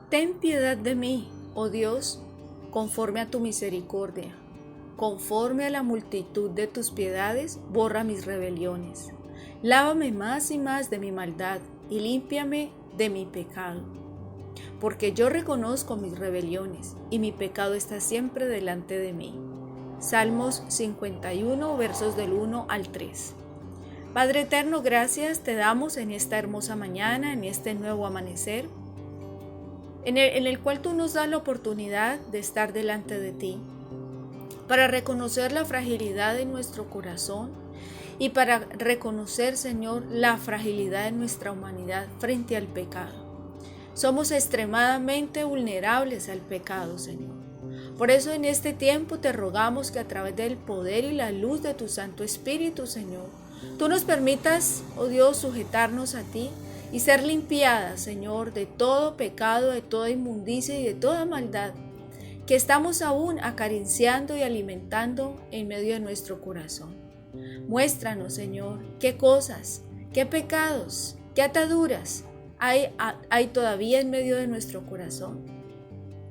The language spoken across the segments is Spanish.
Ten piedad de mí, oh Dios, conforme a tu misericordia. Conforme a la multitud de tus piedades, borra mis rebeliones. Lávame más y más de mi maldad y límpiame de mi pecado. Porque yo reconozco mis rebeliones y mi pecado está siempre delante de mí. Salmos 51, versos del 1 al 3. Padre eterno, gracias te damos en esta hermosa mañana, en este nuevo amanecer, en el cual tú nos das la oportunidad de estar delante de ti, para reconocer la fragilidad de nuestro corazón y para reconocer, Señor, la fragilidad de nuestra humanidad frente al pecado. Somos extremadamente vulnerables al pecado, Señor. Por eso en este tiempo te rogamos que a través del poder y la luz de tu Santo Espíritu, Señor, tú nos permitas, oh Dios, sujetarnos a ti y ser limpiadas, Señor, de todo pecado, de toda inmundicia y de toda maldad que estamos aún acariciando y alimentando en medio de nuestro corazón. Muéstranos, Señor, qué cosas, qué pecados, qué ataduras hay todavía en medio de nuestro corazón.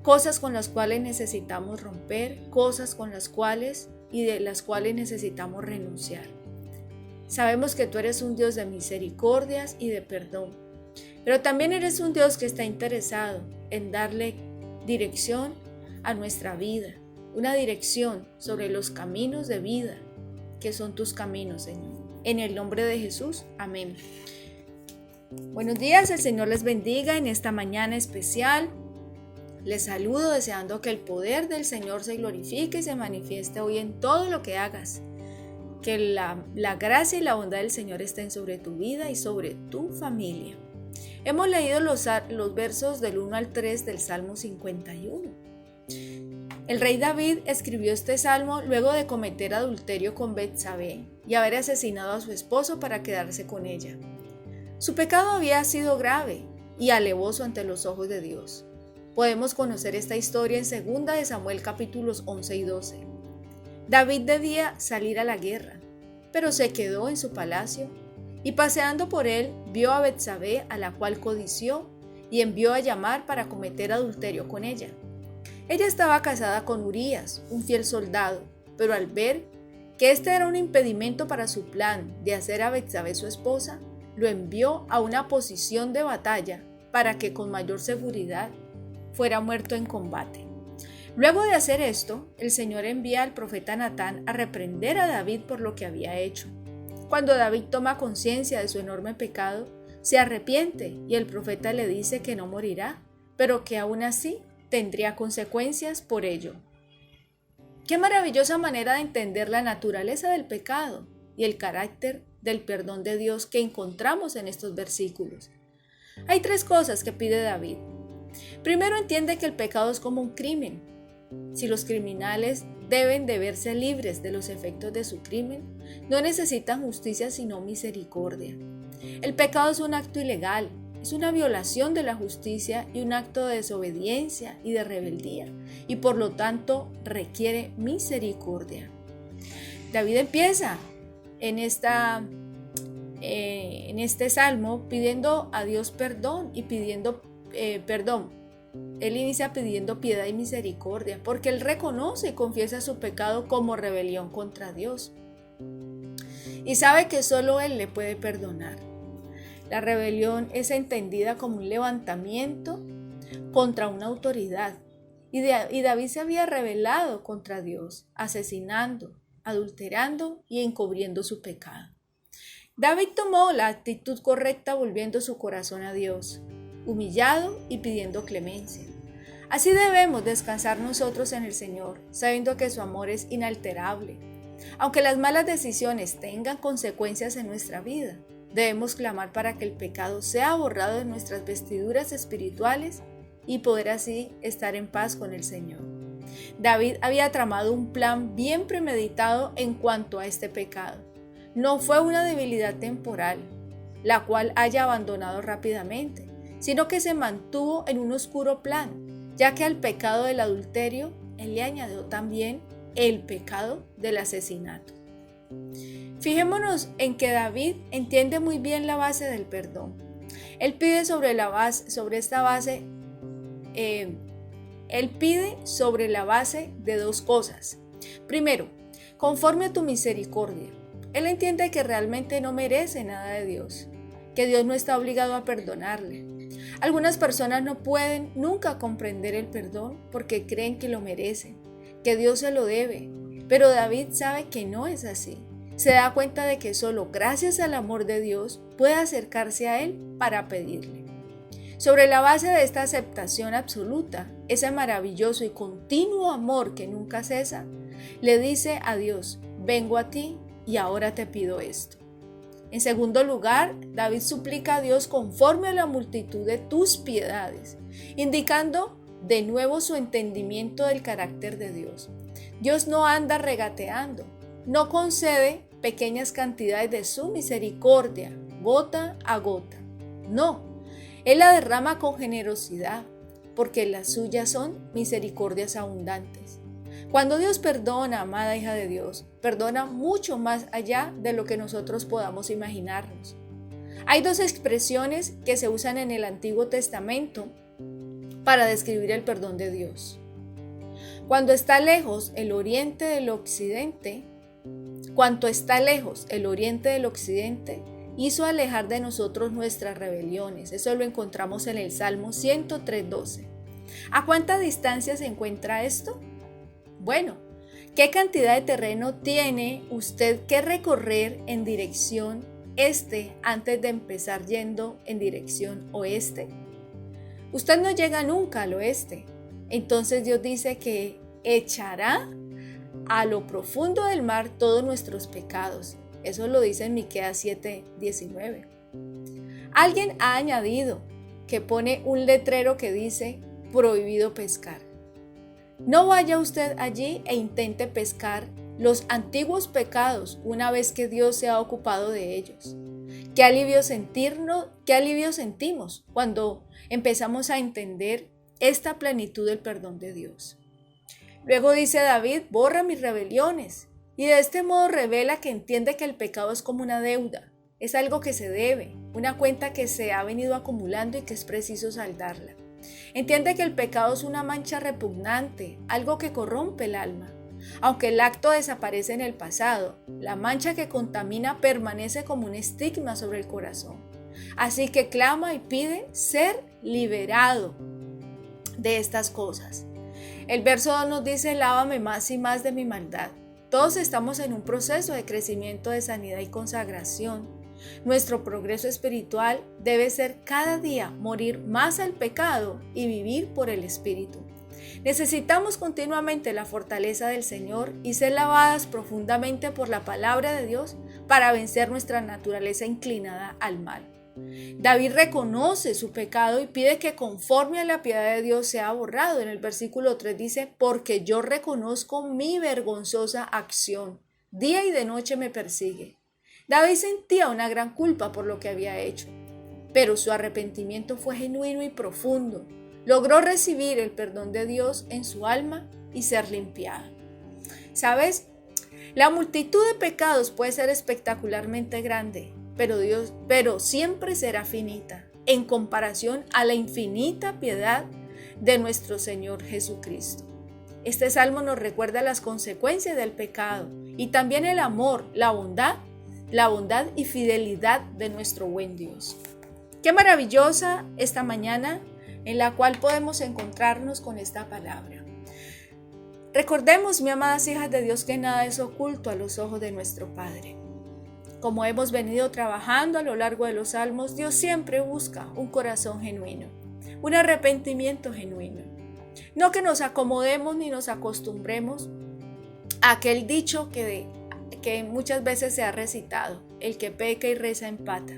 Cosas con las cuales necesitamos romper, cosas con las cuales y de las cuales necesitamos renunciar. Sabemos que tú eres un Dios de misericordias y de perdón, pero también eres un Dios que está interesado en darle dirección a nuestra vida, una dirección sobre los caminos de vida que son tus caminos, Señor. En el nombre de Jesús, amén. Buenos días, el Señor les bendiga en esta mañana especial. Les saludo deseando que el poder del Señor se glorifique y se manifieste hoy en todo lo que hagas. Que la gracia y la bondad del Señor estén sobre tu vida y sobre tu familia. Hemos leído los versos del 1 al 3 del Salmo 51. El rey David escribió este salmo luego de cometer adulterio con Betsabé y haber asesinado a su esposo para quedarse con ella. Su pecado había sido grave y alevoso ante los ojos de Dios. Podemos conocer esta historia en 2 de Samuel capítulos 11 y 12. David debía salir a la guerra, pero se quedó en su palacio y paseando por él vio a Betsabé, a la cual codició y envió a llamar para cometer adulterio con ella. Ella estaba casada con Urías, un fiel soldado, pero al ver que este era un impedimento para su plan de hacer a Betsabé su esposa, lo envió a una posición de batalla para que con mayor seguridad fuera muerto en combate. Luego de hacer esto, el Señor envía al profeta Natán a reprender a David por lo que había hecho. Cuando David toma conciencia de su enorme pecado, se arrepiente y el profeta le dice que no morirá, pero que aún así tendría consecuencias por ello. Qué maravillosa manera de entender la naturaleza del pecado y el carácter del perdón de Dios que encontramos en estos versículos. Hay 3 cosas que pide David. Primero, entiende que el pecado es como un crimen. Si los criminales deben de verse libres de los efectos de su crimen, no necesitan justicia sino misericordia. El pecado es un acto ilegal, es una violación de la justicia y un acto de desobediencia y de rebeldía, y por lo tanto requiere misericordia. David empieza en este salmo pidiendo a Dios perdón y pidiendo perdón. Él inicia pidiendo piedad y misericordia porque él reconoce y confiesa su pecado como rebelión contra Dios y sabe que solo él le puede perdonar. La rebelión es entendida como un levantamiento contra una autoridad y David se había rebelado contra Dios, asesinando, adulterando y encubriendo su pecado. David tomó la actitud correcta volviendo su corazón a Dios, humillado y pidiendo clemencia. Así debemos descansar nosotros en el Señor, sabiendo que su amor es inalterable. Aunque las malas decisiones tengan consecuencias en nuestra vida, debemos clamar para que el pecado sea borrado de nuestras vestiduras espirituales y poder así estar en paz con el Señor. David había tramado un plan bien premeditado en cuanto a este pecado. No fue una debilidad temporal, la cual haya abandonado rápidamente, sino que se mantuvo en un oscuro plan, ya que al pecado del adulterio él le añadió también el pecado del asesinato. Fijémonos en que David entiende muy bien la base del perdón. Él pide sobre esta base él pide sobre la base de dos cosas. Primero, conforme a tu misericordia. Él entiende que realmente no merece nada de Dios, que Dios no está obligado a perdonarle. Algunas personas no pueden nunca comprender el perdón porque creen que lo merecen, que Dios se lo debe, pero David sabe que no es así. Se da cuenta de que solo gracias al amor de Dios puede acercarse a Él para pedirle. Sobre la base de esta aceptación absoluta, ese maravilloso y continuo amor que nunca cesa, le dice a Dios: vengo a ti y ahora te pido esto. En segundo lugar, David suplica a Dios conforme a la multitud de tus piedades, indicando de nuevo su entendimiento del carácter de Dios. Dios no anda regateando, no concede pequeñas cantidades de su misericordia, gota a gota. No, Él la derrama con generosidad, porque las suyas son misericordias abundantes. Cuando Dios perdona, amada hija de Dios, perdona mucho más allá de lo que nosotros podamos imaginarnos. Hay dos expresiones que se usan en el Antiguo Testamento para describir el perdón de Dios. Cuando está lejos el oriente del occidente, hizo alejar de nosotros nuestras rebeliones. Eso lo encontramos en el Salmo 103:12. ¿A cuánta distancia se encuentra esto? Bueno, ¿qué cantidad de terreno tiene usted que recorrer en dirección este antes de empezar yendo en dirección oeste? Usted no llega nunca al oeste. Entonces Dios dice que echará a lo profundo del mar todos nuestros pecados. Eso lo dice en Miqueas 7:19. Alguien ha añadido que pone un letrero que dice prohibido pescar. No vaya usted allí e intente pescar los antiguos pecados una vez que Dios se ha ocupado de ellos. Qué alivio sentimos cuando empezamos a entender esta plenitud del perdón de Dios. Luego dice David: borra mis rebeliones. Y de este modo revela que entiende que el pecado es como una deuda, es algo que se debe, una cuenta que se ha venido acumulando y que es preciso saldarla. Entiende que el pecado es una mancha repugnante, algo que corrompe el alma. Aunque el acto desaparece en el pasado, la mancha que contamina permanece como un estigma sobre el corazón. Así que clama y pide ser liberado de estas cosas. El verso 2 nos dice: lávame más y más de mi maldad. Todos estamos en un proceso de crecimiento, de sanidad y consagración. Nuestro progreso espiritual debe ser cada día morir más al pecado y vivir por el Espíritu. Necesitamos continuamente la fortaleza del Señor y ser lavadas profundamente por la palabra de Dios para vencer nuestra naturaleza inclinada al mal. David reconoce su pecado y pide que conforme a la piedad de Dios sea borrado. En el versículo 3 dice: porque yo reconozco mi vergonzosa acción, día y de noche me persigue. David sentía una gran culpa por lo que había hecho, pero su arrepentimiento fue genuino y profundo. Logró recibir el perdón de Dios en su alma y ser limpiada. ¿Sabes? La multitud de pecados puede ser espectacularmente grande, pero siempre será finita en comparación a la infinita piedad de nuestro Señor Jesucristo. Este salmo nos recuerda las consecuencias del pecado y también el amor, la bondad y fidelidad de nuestro buen Dios. Qué maravillosa esta mañana en la cual podemos encontrarnos con esta palabra. Recordemos, mi amadas hijas de Dios, que nada es oculto a los ojos de nuestro Padre. Como hemos venido trabajando a lo largo de los salmos, Dios siempre busca un corazón genuino, un arrepentimiento genuino. No que nos acomodemos ni nos acostumbremos a aquel dicho que muchas veces se ha recitado: el que peca y reza empata.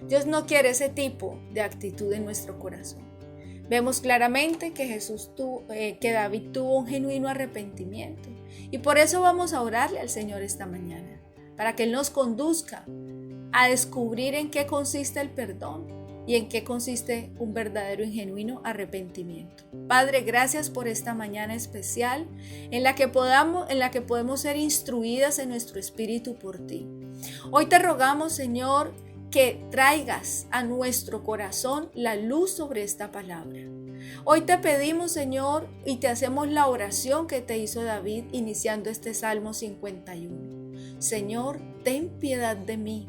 Dios no quiere ese tipo de actitud en nuestro corazón. Vemos claramente que David tuvo un genuino arrepentimiento y por eso vamos a orarle al Señor esta mañana, para que Él nos conduzca a descubrir en qué consiste el perdón y en qué consiste un verdadero y genuino arrepentimiento. Padre, gracias por esta mañana especial en la que podemos ser instruidas en nuestro espíritu por ti. Hoy te rogamos, Señor, que traigas a nuestro corazón la luz sobre esta palabra. Hoy te pedimos, Señor, y te hacemos la oración que te hizo David iniciando este Salmo 51. Señor, ten piedad de mí,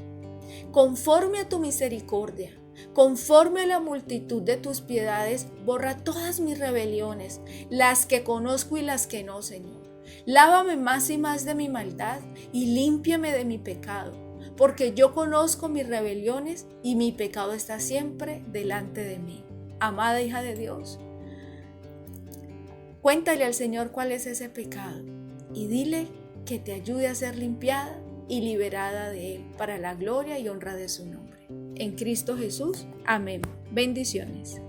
conforme a tu misericordia. Conforme a la multitud de tus piedades, borra todas mis rebeliones, las que conozco y las que no, Señor. Lávame más y más de mi maldad y límpiame de mi pecado, porque yo conozco mis rebeliones y mi pecado está siempre delante de mí. Amada hija de Dios, cuéntale al Señor cuál es ese pecado y dile que te ayude a ser limpiada y liberada de él para la gloria y honra de su nombre. En Cristo Jesús. Amén. Bendiciones.